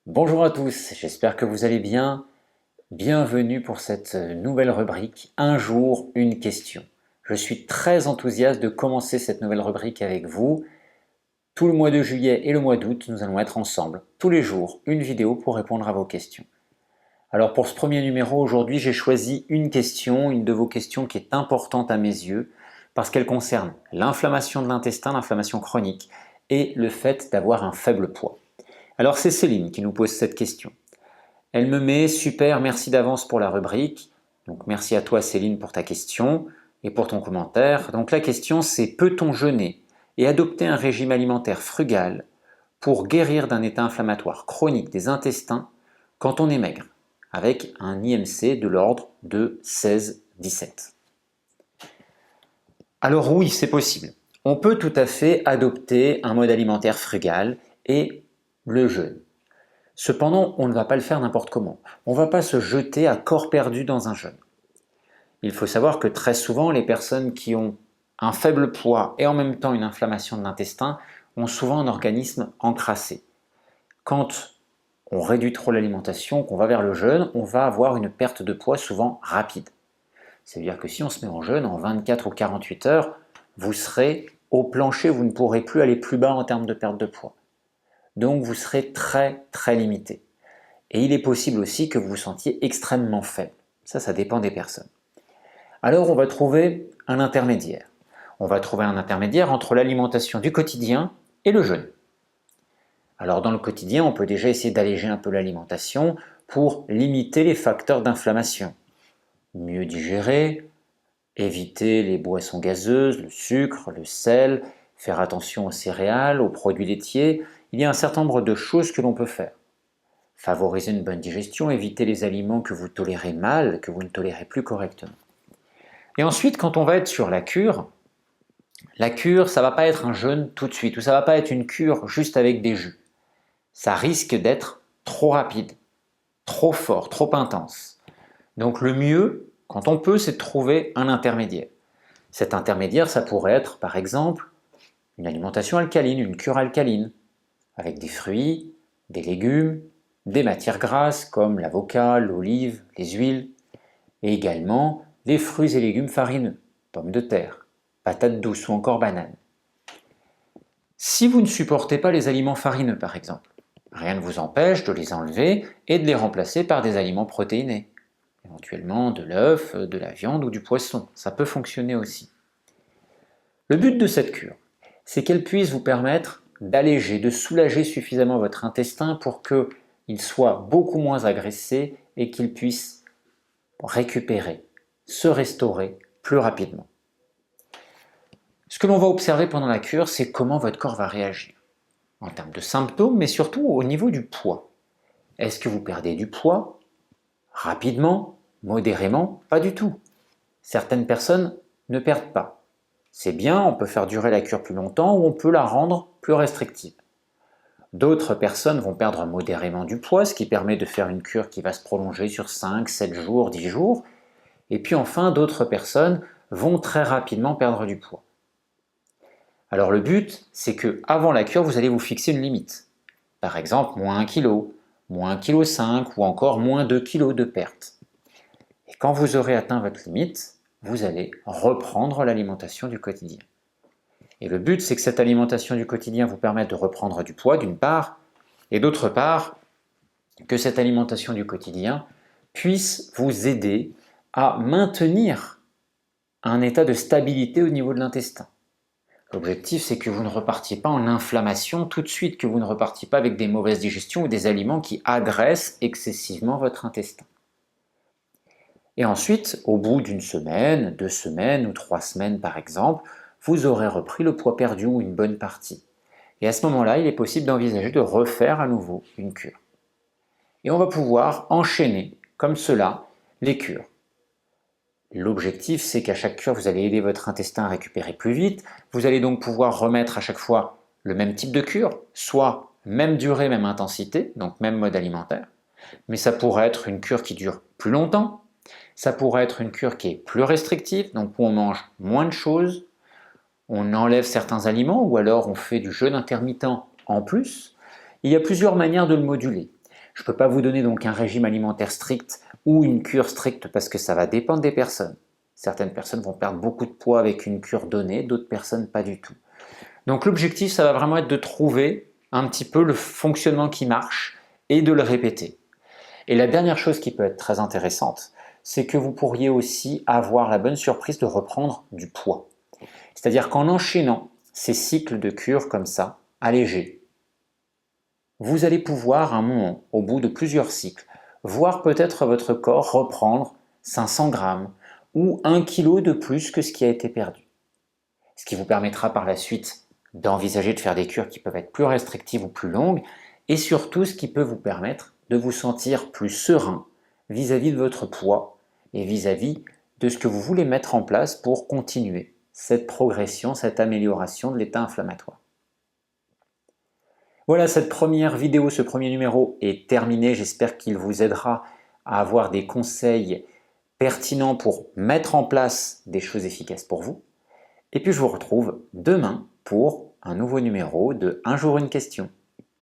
Bonjour à tous, j'espère que vous allez bien. Bienvenue pour cette nouvelle rubrique Un jour, une question. Je suis très enthousiaste de commencer cette nouvelle rubrique avec vous. Tout le mois de juillet et le mois d'août, nous allons être ensemble, tous les jours, une vidéo pour répondre à vos questions. Alors pour ce premier numéro, aujourd'hui, j'ai choisi une question, une de vos questions qui est importante à mes yeux, parce qu'elle concerne l'inflammation de l'intestin, l'inflammation chronique, et le fait d'avoir un faible poids. Alors c'est Céline qui nous pose cette question. Elle me met super, merci d'avance pour la rubrique. Donc merci à toi Céline pour ta question et pour ton commentaire. Donc la question c'est peut-on jeûner et adopter un régime alimentaire frugal pour guérir d'un état inflammatoire chronique des intestins quand on est maigre, avec un IMC de l'ordre de 16-17. Alors oui, c'est possible. On peut tout à fait adopter un mode alimentaire frugal et le jeûne. Cependant, on ne va pas le faire n'importe comment. On ne va pas se jeter à corps perdu dans un jeûne. Il faut savoir que très souvent, les personnes qui ont un faible poids et en même temps une inflammation de l'intestin ont souvent un organisme encrassé. Quand on réduit trop l'alimentation, qu'on va vers le jeûne, on va avoir une perte de poids souvent rapide. C'est-à-dire que si on se met en jeûne, en 24 ou 48 heures, vous serez au plancher, vous ne pourrez plus aller plus bas en termes de perte de poids. Donc vous serez très limité. Et il est possible aussi que vous vous sentiez extrêmement faible. Ça dépend des personnes. Alors on va trouver un intermédiaire. On va trouver un intermédiaire entre l'alimentation du quotidien et le jeûne. Alors dans le quotidien, on peut déjà essayer d'alléger un peu l'alimentation pour limiter les facteurs d'inflammation. Mieux digérer, éviter les boissons gazeuses, le sucre, le sel, faire attention aux céréales, aux produits laitiers. Il y a un certain nombre de choses que l'on peut faire. Favoriser une bonne digestion, éviter les aliments que vous tolérez mal, que vous ne tolérez plus correctement. Et ensuite, quand on va être sur la cure, ça ne va pas être un jeûne tout de suite, ou ça ne va pas être une cure juste avec des jus. Ça risque d'être trop rapide, trop fort, trop intense. Donc le mieux, quand on peut, c'est de trouver un intermédiaire. Cet intermédiaire, ça pourrait être, par exemple, une alimentation alcaline, une cure alcaline, avec des fruits, des légumes, des matières grasses comme l'avocat, l'olive, les huiles, et également des fruits et légumes farineux, pommes de terre, patates douces ou encore bananes. Si vous ne supportez pas les aliments farineux par exemple, rien ne vous empêche de les enlever et de les remplacer par des aliments protéinés, éventuellement de l'œuf, de la viande ou du poisson, ça peut fonctionner aussi. Le but de cette cure, c'est qu'elle puisse vous permettre d'alléger, de soulager suffisamment votre intestin pour qu'il soit beaucoup moins agressé et qu'il puisse récupérer, se restaurer plus rapidement. Ce que l'on va observer pendant la cure, c'est comment votre corps va réagir, en termes de symptômes, mais surtout au niveau du poids. Est-ce que vous perdez du poids rapidement, modérément? Pas du tout. Certaines personnes ne perdent pas. C'est bien, on peut faire durer la cure plus longtemps ou on peut la rendre plus restrictive. D'autres personnes vont perdre modérément du poids, ce qui permet de faire une cure qui va se prolonger sur 5, 7 jours, 10 jours. Et puis enfin, d'autres personnes vont très rapidement perdre du poids. Alors le but, c'est que avant la cure, vous allez vous fixer une limite. Par exemple, moins 1 kg, moins 1,5 kg ou encore moins 2 kg de perte. Et quand vous aurez atteint votre limite, vous allez reprendre l'alimentation du quotidien. Et le but, c'est que cette alimentation du quotidien vous permette de reprendre du poids d'une part, et d'autre part, que cette alimentation du quotidien puisse vous aider à maintenir un état de stabilité au niveau de l'intestin. L'objectif, c'est que vous ne repartiez pas en inflammation tout de suite, que vous ne repartiez pas avec des mauvaises digestions ou des aliments qui agressent excessivement votre intestin. Et ensuite, au bout d'une semaine, 2 semaines ou 3 semaines par exemple, vous aurez repris le poids perdu ou une bonne partie. Et à ce moment-là, il est possible d'envisager de refaire à nouveau une cure. Et on va pouvoir enchaîner, comme cela, les cures. L'objectif, c'est qu'à chaque cure, vous allez aider votre intestin à récupérer plus vite. Vous allez donc pouvoir remettre à chaque fois le même type de cure, soit même durée, même intensité, donc même mode alimentaire. Mais ça pourrait être une cure qui dure plus longtemps. Ça pourrait être une cure qui est plus restrictive, donc où on mange moins de choses, on enlève certains aliments ou alors on fait du jeûne intermittent en plus. Il y a plusieurs manières de le moduler. Je ne peux pas vous donner donc un régime alimentaire strict ou une cure stricte parce que ça va dépendre des personnes. Certaines personnes vont perdre beaucoup de poids avec une cure donnée, d'autres personnes pas du tout. Donc l'objectif, ça va vraiment être de trouver un petit peu le fonctionnement qui marche et de le répéter. Et la dernière chose qui peut être très intéressante, c'est que vous pourriez aussi avoir la bonne surprise de reprendre du poids. C'est-à-dire qu'en enchaînant ces cycles de cure comme ça, allégés, vous allez pouvoir à un moment, au bout de plusieurs cycles, voir peut-être votre corps reprendre 500 grammes ou 1 kg de plus que ce qui a été perdu. Ce qui vous permettra par la suite d'envisager de faire des cures qui peuvent être plus restrictives ou plus longues, et surtout ce qui peut vous permettre de vous sentir plus serein vis-à-vis de votre poids et vis-à-vis de ce que vous voulez mettre en place pour continuer cette progression, cette amélioration de l'état inflammatoire. Voilà, cette première vidéo, ce premier numéro est terminé. J'espère qu'il vous aidera à avoir des conseils pertinents pour mettre en place des choses efficaces pour vous. Et puis je vous retrouve demain pour un nouveau numéro de Un jour une question.